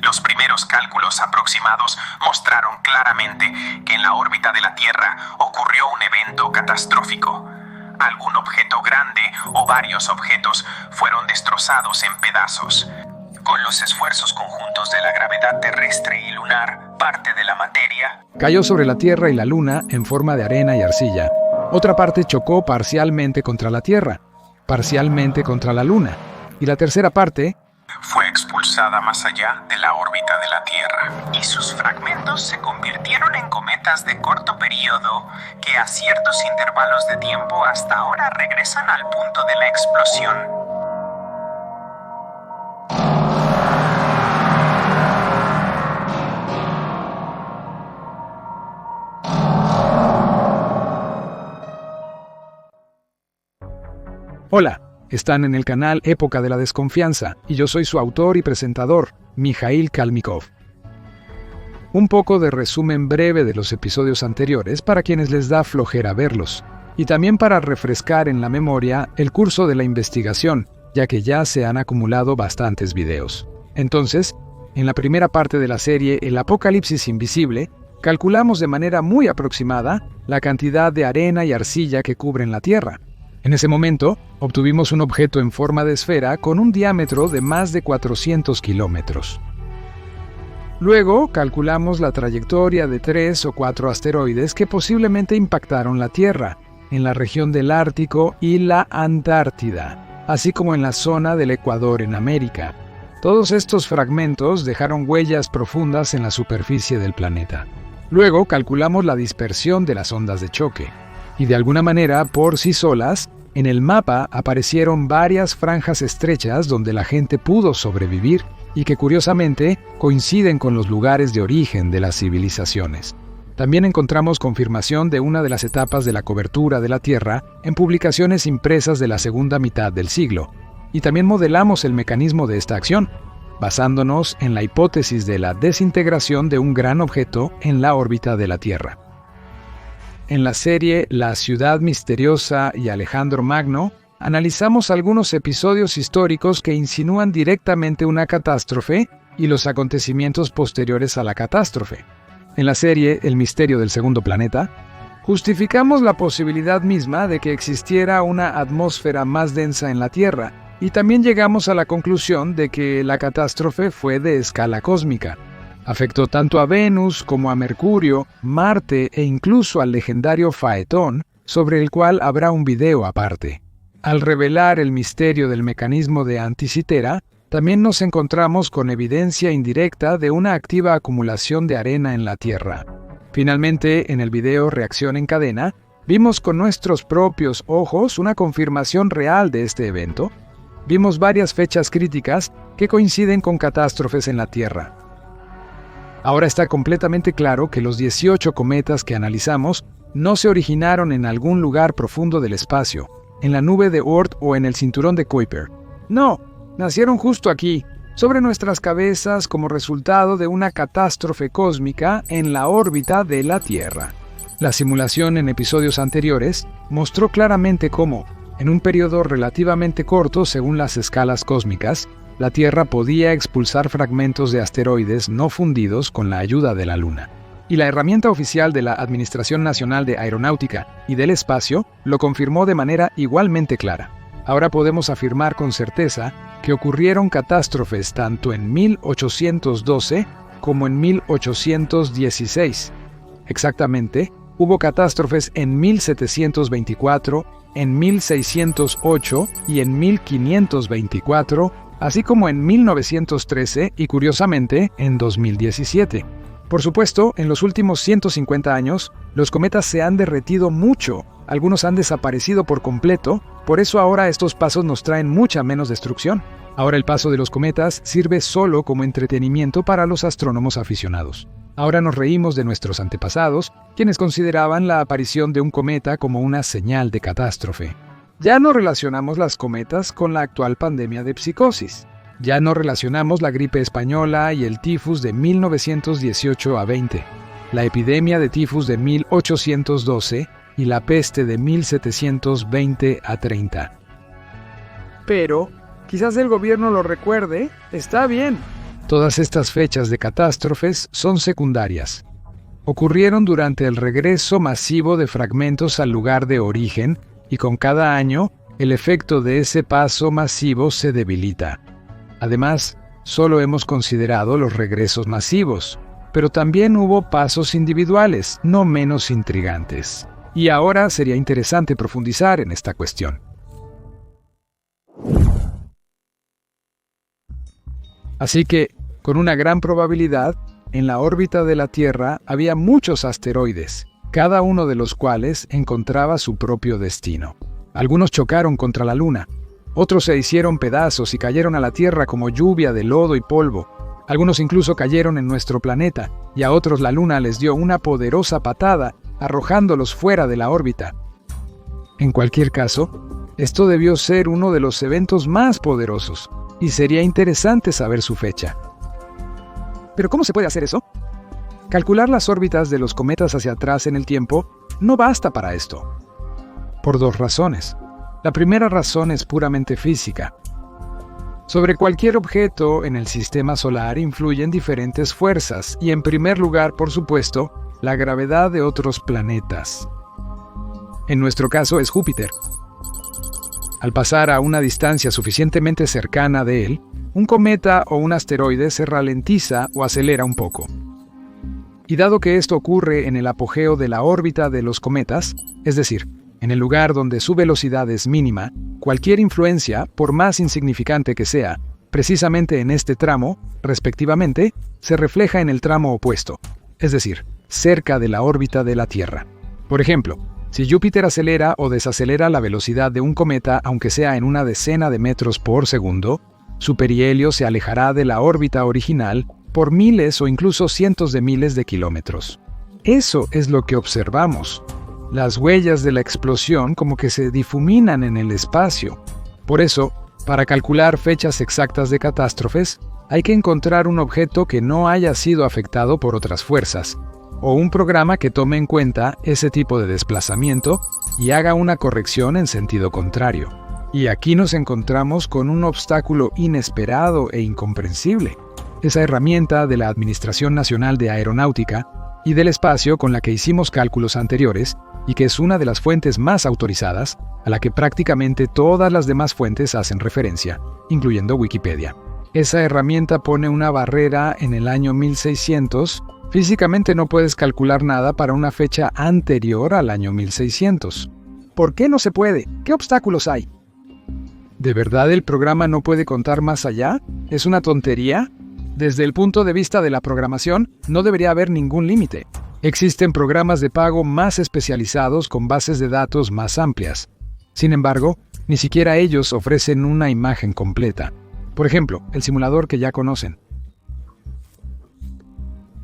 Los primeros cálculos aproximados mostraron claramente que en la órbita de la Tierra ocurrió un evento catastrófico. Algún objeto grande o varios objetos fueron destrozados en pedazos. Con los esfuerzos conjuntos de la gravedad terrestre y lunar, parte de la materia cayó sobre la Tierra y la Luna en forma de arena y arcilla. Otra parte chocó parcialmente contra la Tierra, parcialmente contra la Luna, y la tercera parte fue expulsada más allá de la órbita de la Tierra, y sus fragmentos se convirtieron en cometas de corto periodo que a ciertos intervalos de tiempo hasta ahora regresan al punto de la explosión. Hola, están en el canal Época de la Desconfianza y yo soy su autor y presentador, Mijail Kalmikov. Un poco de resumen breve de los episodios anteriores para quienes les da flojera verlos, y también para refrescar en la memoria el curso de la investigación, ya que ya se han acumulado bastantes videos. Entonces, en la primera parte de la serie El Apocalipsis Invisible, calculamos de manera muy aproximada la cantidad de arena y arcilla que cubren la Tierra. En ese momento, obtuvimos un objeto en forma de esfera con un diámetro de más de 400 kilómetros. Luego, calculamos la trayectoria de 3 o 4 asteroides que posiblemente impactaron la Tierra, en la región del Ártico y la Antártida, así como en la zona del Ecuador en América. Todos estos fragmentos dejaron huellas profundas en la superficie del planeta. Luego, calculamos la dispersión de las ondas de choque. Y de alguna manera, por sí solas, en el mapa aparecieron varias franjas estrechas donde la gente pudo sobrevivir y que curiosamente coinciden con los lugares de origen de las civilizaciones. También encontramos confirmación de una de las etapas de la cobertura de la Tierra en publicaciones impresas de la segunda mitad del siglo, y también modelamos el mecanismo de esta acción, basándonos en la hipótesis de la desintegración de un gran objeto en la órbita de la Tierra. En la serie La Ciudad Misteriosa y Alejandro Magno, analizamos algunos episodios históricos que insinúan directamente una catástrofe y los acontecimientos posteriores a la catástrofe. En la serie El Misterio del Segundo Planeta, justificamos la posibilidad misma de que existiera una atmósfera más densa en la Tierra, y también llegamos a la conclusión de que la catástrofe fue de escala cósmica. Afectó tanto a Venus como a Mercurio, Marte e incluso al legendario Faetón, sobre el cual habrá un video aparte. Al revelar el misterio del mecanismo de Anticitera, también nos encontramos con evidencia indirecta de una activa acumulación de arena en la Tierra. Finalmente, en el video Reacción en Cadena, vimos con nuestros propios ojos una confirmación real de este evento. Vimos varias fechas críticas que coinciden con catástrofes en la Tierra. Ahora está completamente claro que los 18 cometas que analizamos no se originaron en algún lugar profundo del espacio, en la nube de Oort o en el cinturón de Kuiper. No, nacieron justo aquí, sobre nuestras cabezas como resultado de una catástrofe cósmica en la órbita de la Tierra. La simulación en episodios anteriores mostró claramente cómo, en un periodo relativamente corto según las escalas cósmicas, la Tierra podía expulsar fragmentos de asteroides no fundidos con la ayuda de la Luna. Y la herramienta oficial de la Administración Nacional de Aeronáutica y del Espacio lo confirmó de manera igualmente clara. Ahora podemos afirmar con certeza que ocurrieron catástrofes tanto en 1812 como en 1816. Exactamente, hubo catástrofes en 1724, en 1608 y en 1524, así como en 1913 y curiosamente en 2017. Por supuesto, en los últimos 150 años, los cometas se han derretido mucho, algunos han desaparecido por completo, por eso ahora estos pasos nos traen mucha menos destrucción. Ahora el paso de los cometas sirve solo como entretenimiento para los astrónomos aficionados. Ahora nos reímos de nuestros antepasados, quienes consideraban la aparición de un cometa como una señal de catástrofe. Ya no relacionamos las cometas con la actual pandemia de psicosis. Ya no relacionamos la gripe española y el tifus de 1918 a 20, la epidemia de tifus de 1812 y la peste de 1720 a 30. Pero, quizás el gobierno lo recuerde, está bien. Todas estas fechas de catástrofes son secundarias. Ocurrieron durante el regreso masivo de fragmentos al lugar de origen y con cada año el efecto de ese paso masivo se debilita. Además, solo hemos considerado los regresos masivos, pero también hubo pasos individuales, no menos intrigantes. Y ahora sería interesante profundizar en esta cuestión. Así que, con una gran probabilidad, en la órbita de la Tierra había muchos asteroides, cada uno de los cuales encontraba su propio destino. Algunos chocaron contra la Luna, otros se hicieron pedazos y cayeron a la Tierra como lluvia de lodo y polvo. Algunos incluso cayeron en nuestro planeta, y a otros la Luna les dio una poderosa patada, arrojándolos fuera de la órbita. En cualquier caso, esto debió ser uno de los eventos más poderosos, y sería interesante saber su fecha. ¿Pero cómo se puede hacer eso? Calcular las órbitas de los cometas hacia atrás en el tiempo no basta para esto. Por dos razones. La primera razón es puramente física. Sobre cualquier objeto en el sistema solar influyen diferentes fuerzas y, en primer lugar, por supuesto, la gravedad de otros planetas. En nuestro caso es Júpiter. Al pasar a una distancia suficientemente cercana de él, un cometa o un asteroide se ralentiza o acelera un poco. Y dado que esto ocurre en el apogeo de la órbita de los cometas, es decir, en el lugar donde su velocidad es mínima, cualquier influencia, por más insignificante que sea, precisamente en este tramo, respectivamente, se refleja en el tramo opuesto, es decir, cerca de la órbita de la Tierra. Por ejemplo, si Júpiter acelera o desacelera la velocidad de un cometa, aunque sea en una decena de metros por segundo, su perihelio se alejará de la órbita original por miles o incluso cientos de miles de kilómetros. Eso es lo que observamos. Las huellas de la explosión como que se difuminan en el espacio. Por eso, para calcular fechas exactas de catástrofes, hay que encontrar un objeto que no haya sido afectado por otras fuerzas, o un programa que tome en cuenta ese tipo de desplazamiento y haga una corrección en sentido contrario. Y aquí nos encontramos con un obstáculo inesperado e incomprensible. Esa herramienta de la Administración Nacional de Aeronáutica y del Espacio con la que hicimos cálculos anteriores, y que es una de las fuentes más autorizadas, a la que prácticamente todas las demás fuentes hacen referencia, incluyendo Wikipedia. Esa herramienta pone una barrera en el año 1600. Físicamente no puedes calcular nada para una fecha anterior al año 1600. ¿Por qué no se puede? ¿Qué obstáculos hay? ¿De verdad el programa no puede contar más allá? ¿Es una tontería? Desde el punto de vista de la programación, no debería haber ningún límite. Existen programas de pago más especializados con bases de datos más amplias. Sin embargo, ni siquiera ellos ofrecen una imagen completa. Por ejemplo, el simulador que ya conocen.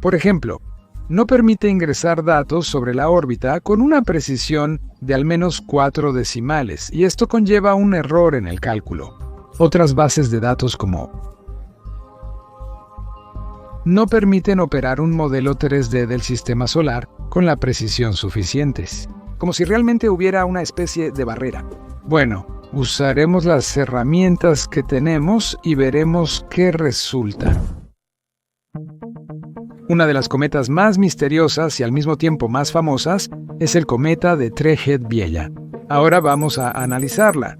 Por ejemplo, no permite ingresar datos sobre la órbita con una precisión de al menos 4 decimales, y esto conlleva un error en el cálculo. Otras bases de datos como no permiten operar un modelo 3D del sistema solar con la precisión suficientes, como si realmente hubiera una especie de barrera. Bueno, usaremos las herramientas que tenemos y veremos qué resulta. Una de las cometas más misteriosas y al mismo tiempo más famosas es el cometa de Threhead-Biela. Ahora vamos a analizarla.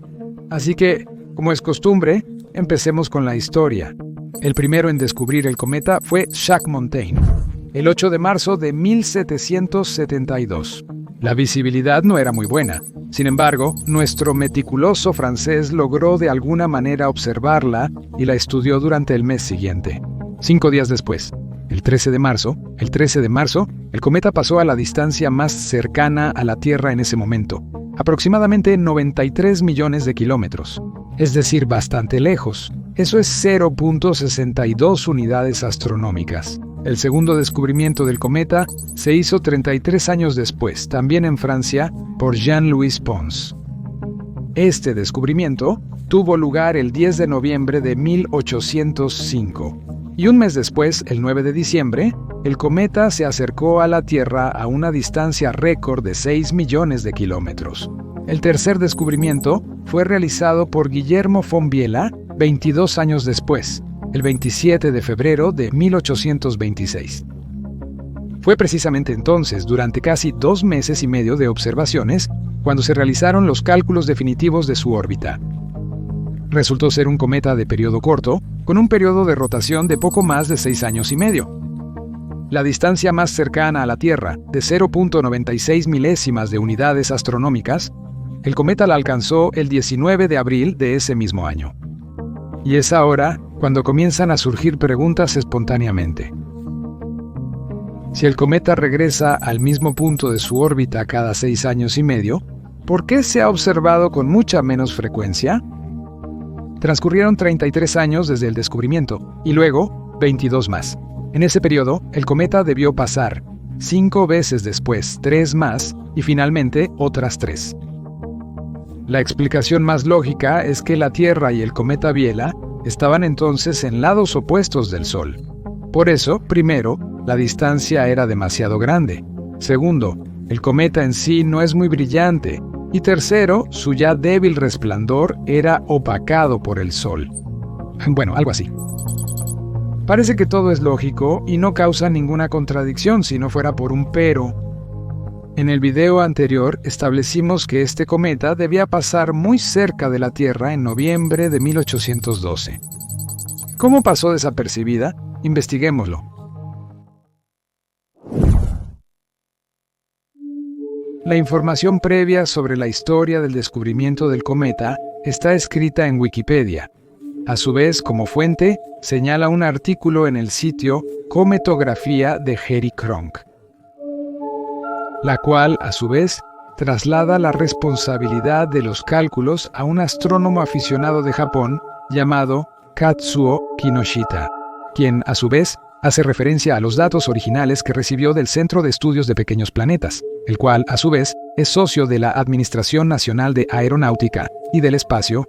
Así que, como es costumbre, empecemos con la historia. El primero en descubrir el cometa fue Jacques Montaigne, el 8 de marzo de 1772. La visibilidad no era muy buena. Sin embargo, nuestro meticuloso francés logró de alguna manera observarla y la estudió durante el mes siguiente. 5 días después, el 13 de marzo, el cometa pasó a la distancia más cercana a la Tierra en ese momento, aproximadamente 93 millones de kilómetros, es decir, bastante lejos. Eso es 0.62 unidades astronómicas. El segundo descubrimiento del cometa se hizo 33 años después, también en Francia, por Jean-Louis Pons. Este descubrimiento tuvo lugar el 10 de noviembre de 1805. Y un mes después, el 9 de diciembre, el cometa se acercó a la Tierra a una distancia récord de 6 millones de kilómetros. El tercer descubrimiento fue realizado por Guillermo von Biela 22 años después, el 27 de febrero de 1826. Fue precisamente entonces, durante casi 2 meses y medio de observaciones, cuando se realizaron los cálculos definitivos de su órbita. Resultó ser un cometa de periodo corto, con un periodo de rotación de poco más de 6 años y medio. La distancia más cercana a la Tierra, de 0.96 milésimas de unidades astronómicas, el cometa la alcanzó el 19 de abril de ese mismo año. Y es ahora cuando comienzan a surgir preguntas espontáneamente. Si el cometa regresa al mismo punto de su órbita cada 6 años y medio, ¿por qué se ha observado con mucha menos frecuencia? Transcurrieron 33 años desde el descubrimiento, y luego 22 más. En ese periodo, el cometa debió pasar 5 veces después, 3 más, y finalmente otras 3. La explicación más lógica es que la Tierra y el cometa Biela estaban entonces en lados opuestos del Sol. Por eso, primero, la distancia era demasiado grande. Segundo, el cometa en sí no es muy brillante. Y tercero, su ya débil resplandor era opacado por el Sol. Bueno, algo así. Parece que todo es lógico y no causa ninguna contradicción si no fuera por un pero. En el video anterior establecimos que este cometa debía pasar muy cerca de la Tierra en noviembre de 1812. ¿Cómo pasó desapercibida? Investiguémoslo. La información previa sobre la historia del descubrimiento del cometa está escrita en Wikipedia. A su vez, como fuente, señala un artículo en el sitio Cometografía de Jerry Kronk, la cual, a su vez, traslada la responsabilidad de los cálculos a un astrónomo aficionado de Japón llamado Katsuo Kinoshita, quien, a su vez, hace referencia a los datos originales que recibió del Centro de Estudios de Pequeños Planetas, el cual, a su vez, es socio de la Administración Nacional de Aeronáutica y del Espacio.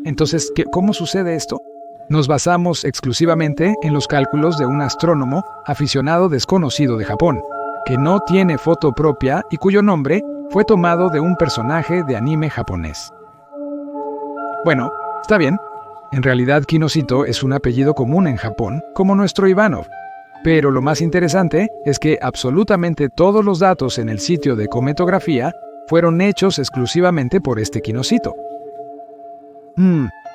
Entonces, ¿cómo sucede esto? Nos basamos exclusivamente en los cálculos de un astrónomo aficionado desconocido de Japón, que no tiene foto propia y cuyo nombre fue tomado de un personaje de anime japonés. Bueno, está bien. En realidad, Kinoshita es un apellido común en Japón, como nuestro Ivanov. Pero lo más interesante es que absolutamente todos los datos en el sitio de cometografía fueron hechos exclusivamente por este Kinoshita.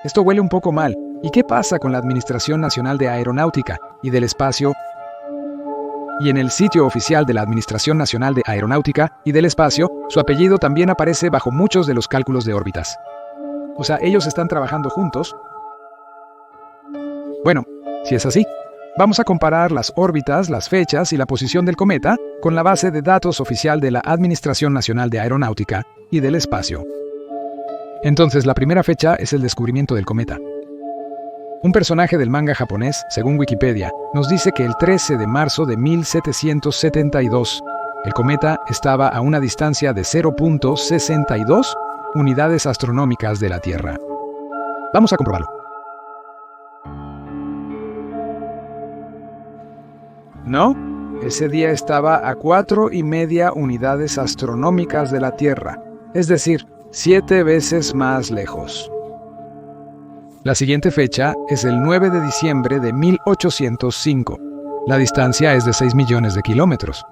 Esto huele un poco mal. ¿Y qué pasa con la Administración Nacional de Aeronáutica y del Espacio? Y en el sitio oficial de la Administración Nacional de Aeronáutica y del Espacio, su apellido también aparece bajo muchos de los cálculos de órbitas. O sea, ellos están trabajando juntos. Bueno, si es así, vamos a comparar las órbitas, las fechas y la posición del cometa con la base de datos oficial de la Administración Nacional de Aeronáutica y del Espacio. Entonces, la primera fecha es el descubrimiento del cometa. Un personaje del manga japonés, según Wikipedia, nos dice que el 13 de marzo de 1772, el cometa estaba a una distancia de 0.62 unidades astronómicas de la Tierra. Vamos a comprobarlo. No, ese día estaba a 4,5 unidades astronómicas de la Tierra, es decir, 7 veces más lejos. La siguiente fecha es el 9 de diciembre de 1805. La distancia es de 6 millones de kilómetros.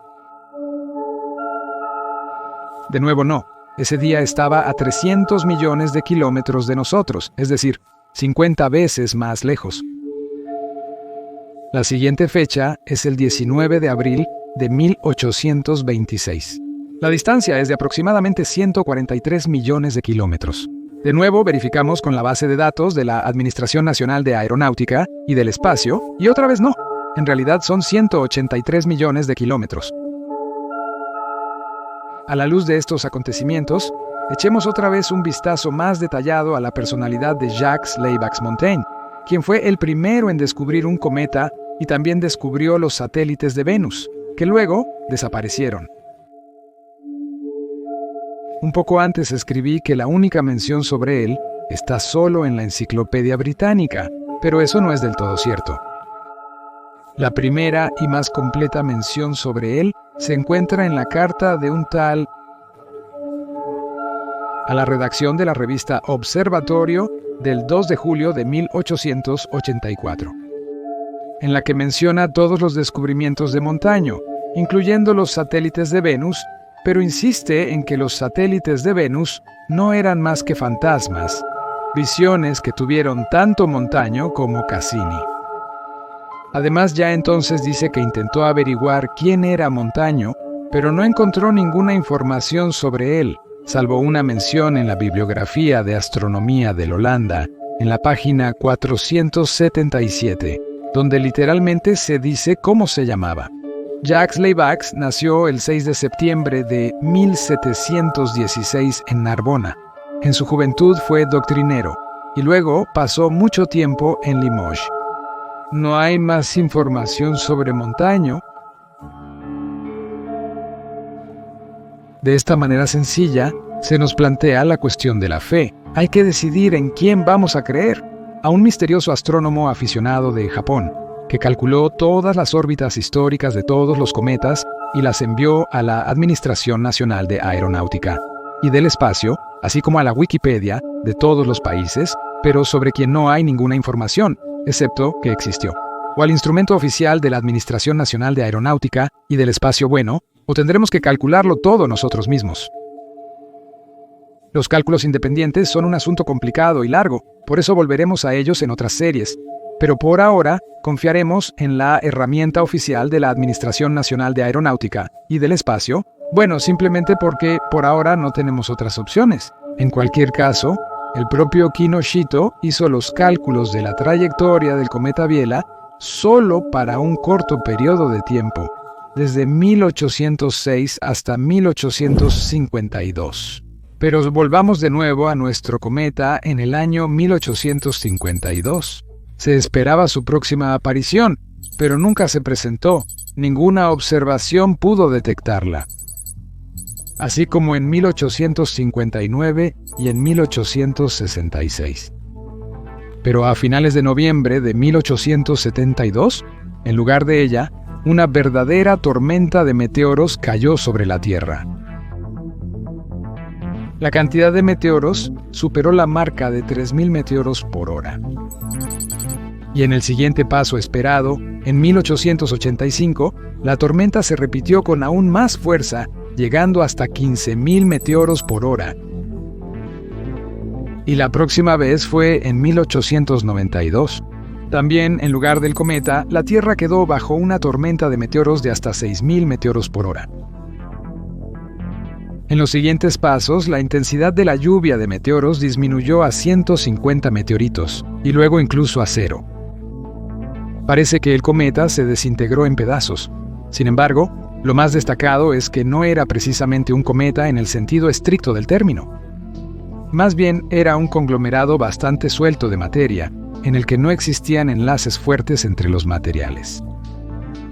De nuevo no, ese día estaba a 300 millones de kilómetros de nosotros, es decir, 50 veces más lejos. La siguiente fecha es el 19 de abril de 1826. La distancia es de aproximadamente 143 millones de kilómetros. De nuevo verificamos con la base de datos de la Administración Nacional de Aeronáutica y del Espacio, y otra vez no. En realidad son 183 millones de kilómetros. A la luz de estos acontecimientos, echemos otra vez un vistazo más detallado a la personalidad de Jacques Leibax-Montaigne, quien fue el primero en descubrir un cometa y también descubrió los satélites de Venus, que luego desaparecieron. Un poco antes escribí que la única mención sobre él está solo en la Enciclopedia Británica, pero eso no es del todo cierto. La primera y más completa mención sobre él se encuentra en la carta de un tal a la redacción de la revista Observatorio del 2 de julio de 1884, en la que menciona todos los descubrimientos de Montaño, incluyendo los satélites de Venus, pero insiste en que los satélites de Venus no eran más que fantasmas, visiones que tuvieron tanto Montaño como Cassini. Además, ya entonces dice que intentó averiguar quién era Montaño, pero no encontró ninguna información sobre él, salvo una mención en la bibliografía de astronomía de Holanda, en la página 477, donde literalmente se dice cómo se llamaba. Jacques Leivax nació el 6 de septiembre de 1716 en Narbona. En su juventud fue doctrinero y luego pasó mucho tiempo en Limoges. No hay más información sobre Montaño. De esta manera sencilla, se nos plantea la cuestión de la fe. Hay que decidir en quién vamos a creer. A un misterioso astrónomo aficionado de Japón, que calculó todas las órbitas históricas de todos los cometas y las envió a la Administración Nacional de Aeronáutica y del Espacio, así como a la Wikipedia de todos los países, pero sobre quien no hay ninguna información, excepto que existió. O al instrumento oficial de la Administración Nacional de Aeronáutica y del Espacio. Bueno, o tendremos que calcularlo todo nosotros mismos. Los cálculos independientes son un asunto complicado y largo, por eso volveremos a ellos en otras series. Pero por ahora, confiaremos en la herramienta oficial de la Administración Nacional de Aeronáutica y del Espacio, bueno, simplemente porque por ahora no tenemos otras opciones. En cualquier caso, el propio Kinoshito hizo los cálculos de la trayectoria del cometa Biela solo para un corto periodo de tiempo, desde 1806 hasta 1852. Pero volvamos de nuevo a nuestro cometa en el año 1852. Se esperaba su próxima aparición, pero nunca se presentó. Ninguna observación pudo detectarla. Así como en 1859 y en 1866. Pero a finales de noviembre de 1872, en lugar de ella, una verdadera tormenta de meteoros cayó sobre la Tierra. La cantidad de meteoros superó la marca de 3.000 meteoros por hora. Y en el siguiente paso esperado, en 1885, la tormenta se repitió con aún más fuerza, llegando hasta 15.000 meteoros por hora. Y la próxima vez fue en 1892. También, en lugar del cometa, la Tierra quedó bajo una tormenta de meteoros de hasta 6.000 meteoros por hora. En los siguientes pasos, la intensidad de la lluvia de meteoros disminuyó a 150 meteoritos, y luego incluso a 0. Parece que el cometa se desintegró en pedazos. Sin embargo, lo más destacado es que no era precisamente un cometa en el sentido estricto del término. Más bien era un conglomerado bastante suelto de materia, en el que no existían enlaces fuertes entre los materiales.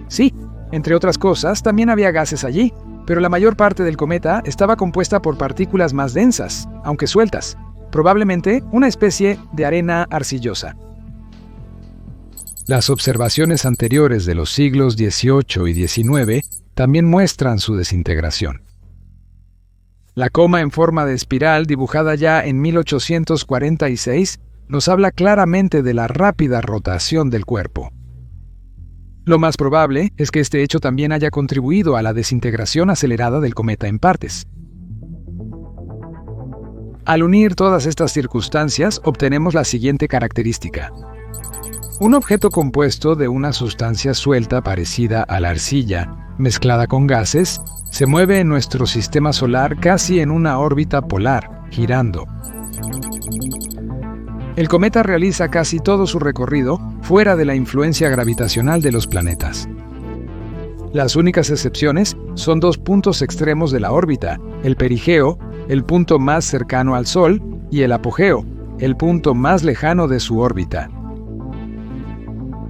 Sí, entre otras cosas, también había gases allí, pero la mayor parte del cometa estaba compuesta por partículas más densas, aunque sueltas, probablemente una especie de arena arcillosa. Las observaciones anteriores de los siglos XVIII y XIX también muestran su desintegración. La coma en forma de espiral dibujada ya en 1846 nos habla claramente de la rápida rotación del cuerpo. Lo más probable es que este hecho también haya contribuido a la desintegración acelerada del cometa en partes. Al unir todas estas circunstancias, obtenemos la siguiente característica. Un objeto compuesto de una sustancia suelta parecida a la arcilla, mezclada con gases, se mueve en nuestro sistema solar casi en una órbita polar, girando. El cometa realiza casi todo su recorrido fuera de la influencia gravitacional de los planetas. Las únicas excepciones son dos puntos extremos de la órbita, el perigeo, el punto más cercano al Sol, y el apogeo, el punto más lejano de su órbita.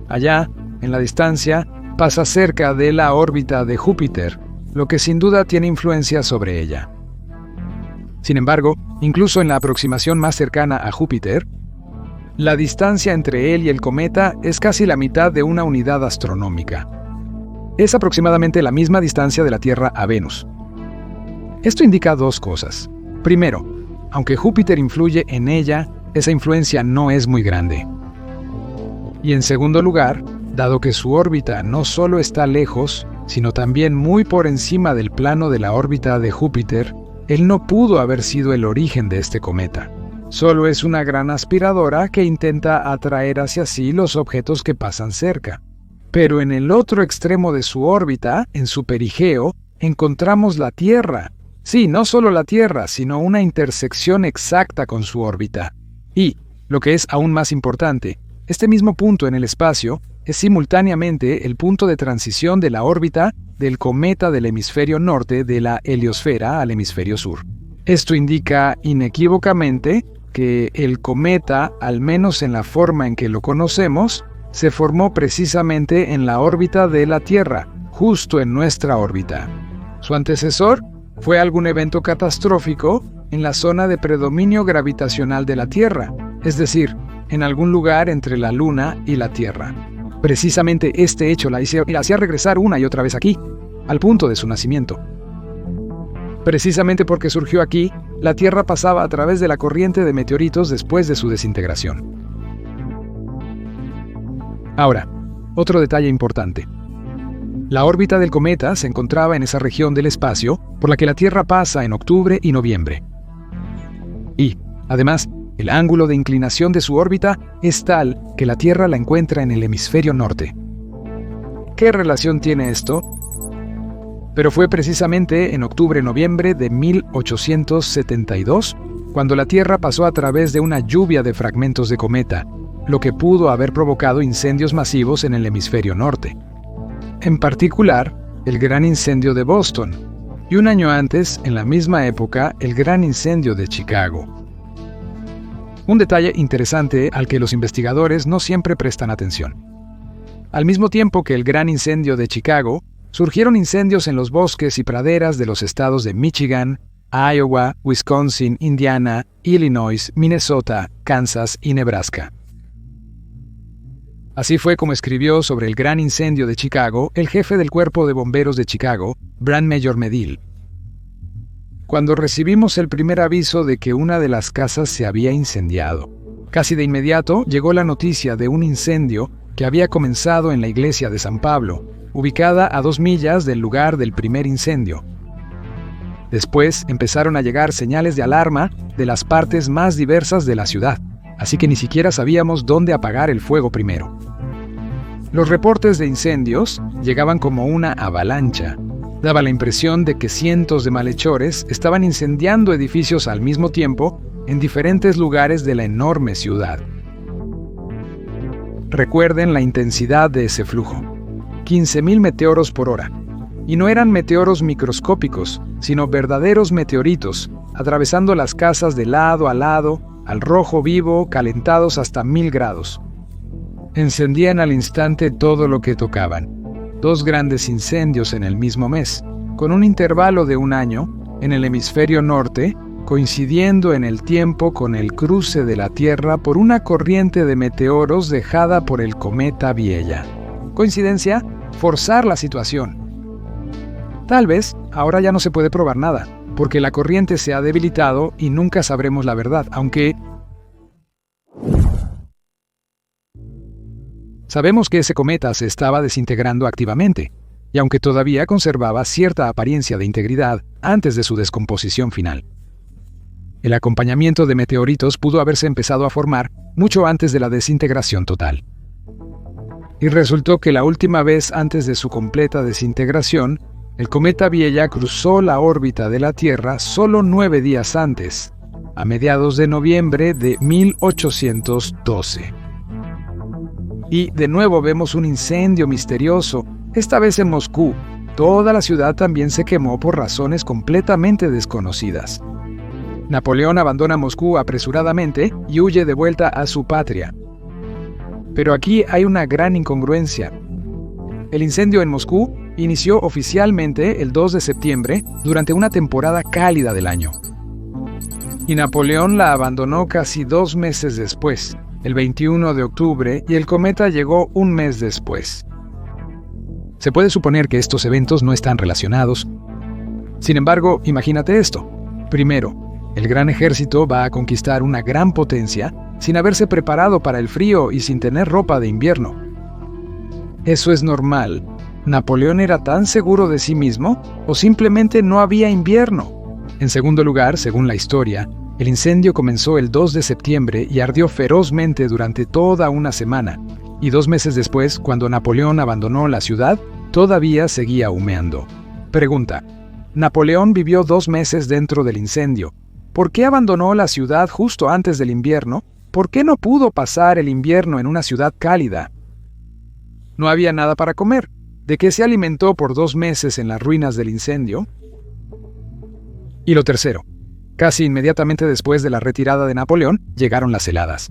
Allá, en la distancia, pasa cerca de la órbita de Júpiter, lo que sin duda tiene influencia sobre ella. Sin embargo, incluso en la aproximación más cercana a Júpiter, la distancia entre él y el cometa es casi la mitad de una unidad astronómica. Es aproximadamente la misma distancia de la Tierra a Venus. Esto indica dos cosas. Primero, aunque Júpiter influye en ella, esa influencia no es muy grande. Y en segundo lugar, dado que su órbita no solo está lejos, sino también muy por encima del plano de la órbita de Júpiter, él no pudo haber sido el origen de este cometa. Solo es una gran aspiradora que intenta atraer hacia sí los objetos que pasan cerca. Pero en el otro extremo de su órbita, en su perigeo, encontramos la Tierra. Sí, no solo la Tierra, sino una intersección exacta con su órbita. Y, lo que es aún más importante, este mismo punto en el espacio es simultáneamente el punto de transición de la órbita del cometa del hemisferio norte de la heliosfera al hemisferio sur. Esto indica inequívocamente que el cometa, al menos en la forma en que lo conocemos, se formó precisamente en la órbita de la Tierra, justo en nuestra órbita. Su antecesor fue algún evento catastrófico en la zona de predominio gravitacional de la Tierra, es decir, en algún lugar entre la Luna y la Tierra. Precisamente este hecho la hacía regresar una y otra vez aquí, al punto de su nacimiento. Precisamente porque surgió aquí, la Tierra pasaba a través de la corriente de meteoritos después de su desintegración. Ahora, otro detalle importante. La órbita del cometa se encontraba en esa región del espacio por la que la Tierra pasa en octubre y noviembre. Y, además, el ángulo de inclinación de su órbita es tal que la Tierra la encuentra en el hemisferio norte. ¿Qué relación tiene esto? Pero fue precisamente en octubre-noviembre de 1872 cuando la Tierra pasó a través de una lluvia de fragmentos de cometa, lo que pudo haber provocado incendios masivos en el hemisferio norte. En particular, el Gran Incendio de Boston, y un año antes, en la misma época, el Gran Incendio de Chicago. Un detalle interesante al que los investigadores no siempre prestan atención. Al mismo tiempo que el Gran Incendio de Chicago, surgieron incendios en los bosques y praderas de los estados de Michigan, Iowa, Wisconsin, Indiana, Illinois, Minnesota, Kansas y Nebraska. Así fue como escribió sobre el Gran Incendio de Chicago el jefe del Cuerpo de Bomberos de Chicago, Brand-Major Medill. Cuando recibimos el primer aviso de que una de las casas se había incendiado, casi de inmediato llegó la noticia de un incendio que había comenzado en la iglesia de San Pablo, ubicada a 2 millas del lugar del primer incendio. Después empezaron a llegar señales de alarma de las partes más diversas de la ciudad, así que ni siquiera sabíamos dónde apagar el fuego primero. Los reportes de incendios llegaban como una avalancha. Daba la impresión de que cientos de malhechores estaban incendiando edificios al mismo tiempo en diferentes lugares de la enorme ciudad. Recuerden la intensidad de ese flujo. 15.000 meteoros por hora. Y no eran meteoros microscópicos, sino verdaderos meteoritos, atravesando las casas de lado a lado, al rojo vivo, calentados hasta 1000 grados. Encendían al instante todo lo que tocaban. 2 grandes incendios en el mismo mes, con un intervalo de 1 año, en el hemisferio norte, coincidiendo en el tiempo con el cruce de la Tierra por una corriente de meteoros dejada por el cometa Biela. ¿Coincidencia? Forzar la situación. Tal vez ahora ya no se puede probar nada, porque la corriente se ha debilitado y nunca sabremos la verdad, aunque sabemos que ese cometa se estaba desintegrando activamente, y aunque todavía conservaba cierta apariencia de integridad antes de su descomposición final. El acompañamiento de meteoritos pudo haberse empezado a formar mucho antes de la desintegración total. Y resultó que la última vez antes de su completa desintegración, el cometa Biela cruzó la órbita de la Tierra solo 9 días antes, a mediados de noviembre de 1812. Y de nuevo vemos un incendio misterioso, esta vez en Moscú. Toda la ciudad también se quemó por razones completamente desconocidas. Napoleón abandona Moscú apresuradamente y huye de vuelta a su patria. Pero aquí hay una gran incongruencia. El incendio en Moscú inició oficialmente el 2 de septiembre durante una temporada cálida del año. Y Napoleón la abandonó casi 2 meses después, el 21 de octubre, y el cometa llegó 1 mes después. Se puede suponer que estos eventos no están relacionados. Sin embargo, imagínate esto. Primero, el gran ejército va a conquistar una gran potencia sin haberse preparado para el frío y sin tener ropa de invierno. ¿Eso es normal? ¿Napoleón era tan seguro de sí mismo o simplemente no había invierno? En segundo lugar, según la historia, el incendio comenzó el 2 de septiembre y ardió ferozmente durante toda una semana, y 2 meses después, cuando Napoleón abandonó la ciudad, todavía seguía humeando. Pregunta: Napoleón vivió 2 meses dentro del incendio. ¿Por qué abandonó la ciudad justo antes del invierno? ¿Por qué no pudo pasar el invierno en una ciudad cálida? No había nada para comer. ¿De qué se alimentó por 2 meses en las ruinas del incendio? Y lo tercero, casi inmediatamente después de la retirada de Napoleón, llegaron las heladas.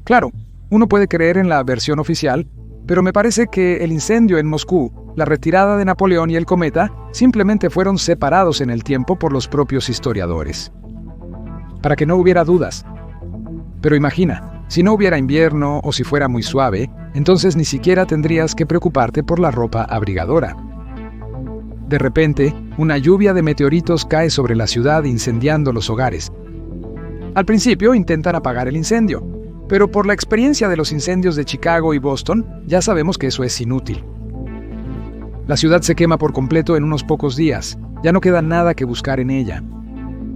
Claro, uno puede creer en la versión oficial, pero me parece que el incendio en Moscú, la retirada de Napoleón y el cometa simplemente fueron separados en el tiempo por los propios historiadores, para que no hubiera dudas. Pero imagina, si no hubiera invierno o si fuera muy suave, entonces ni siquiera tendrías que preocuparte por la ropa abrigadora. De repente, una lluvia de meteoritos cae sobre la ciudad incendiando los hogares. Al principio intentan apagar el incendio, pero por la experiencia de los incendios de Chicago y Boston, ya sabemos que eso es inútil. La ciudad se quema por completo en unos pocos días, ya no queda nada que buscar en ella.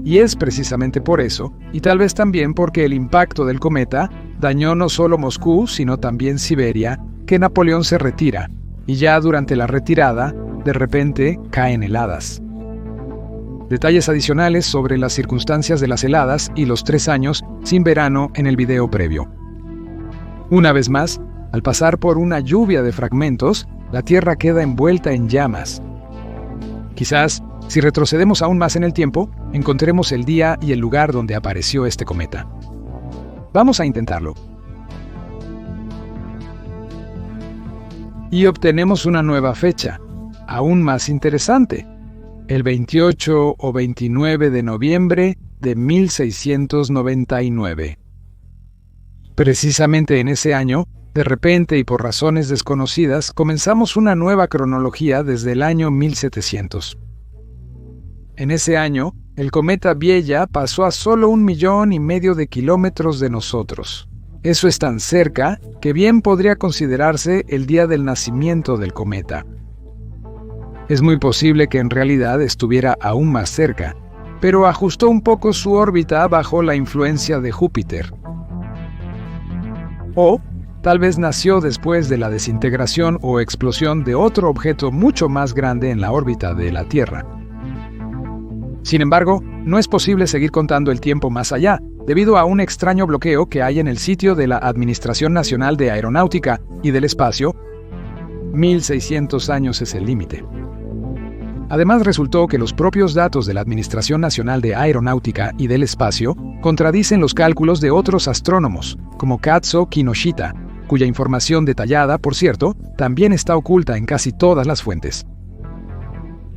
Y es precisamente por eso, y tal vez también porque el impacto del cometa dañó no solo Moscú, sino también Siberia, que Napoleón se retira, y ya durante la retirada, de repente, caen heladas. Detalles adicionales sobre las circunstancias de las heladas y los 3 años sin verano en el video previo. Una vez más, al pasar por una lluvia de fragmentos, la Tierra queda envuelta en llamas. Quizás, si retrocedemos aún más en el tiempo, encontremos el día y el lugar donde apareció este cometa. Vamos a intentarlo. Y obtenemos una nueva fecha, aún más interesante, el 28 o 29 de noviembre de 1699. Precisamente en ese año, de repente y por razones desconocidas, comenzamos una nueva cronología desde el año 1700. En ese año, el cometa Biela pasó a solo 1,5 millones de kilómetros de nosotros. Eso es tan cerca que bien podría considerarse el día del nacimiento del cometa. Es muy posible que en realidad estuviera aún más cerca, pero ajustó un poco su órbita bajo la influencia de Júpiter. O tal vez nació después de la desintegración o explosión de otro objeto mucho más grande en la órbita de la Tierra. Sin embargo, no es posible seguir contando el tiempo más allá, debido a un extraño bloqueo que hay en el sitio de la Administración Nacional de Aeronáutica y del Espacio. 1600 años es el límite. Además, resultó que los propios datos de la Administración Nacional de Aeronáutica y del Espacio contradicen los cálculos de otros astrónomos, como Kazuo Kinoshita, cuya información detallada, por cierto, también está oculta en casi todas las fuentes.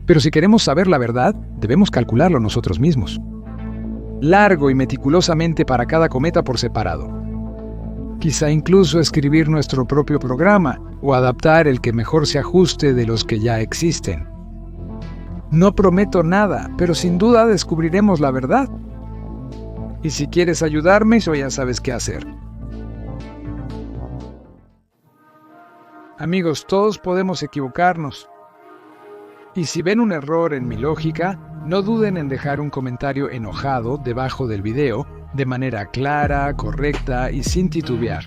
Pero si queremos saber la verdad, debemos calcularlo nosotros mismos. Largo y meticulosamente para cada cometa por separado. Quizá incluso escribir nuestro propio programa o adaptar el que mejor se ajuste de los que ya existen. No prometo nada, pero sin duda descubriremos la verdad. Y si quieres ayudarme, ya sabes qué hacer. Amigos, todos podemos equivocarnos. Y si ven un error en mi lógica, no duden en dejar un comentario enojado debajo del video, de manera clara, correcta y sin titubear.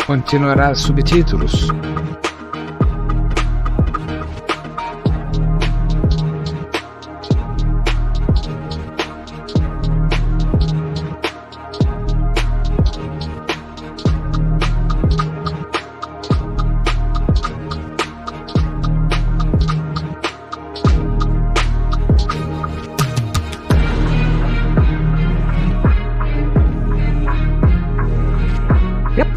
Continuará subtítulos.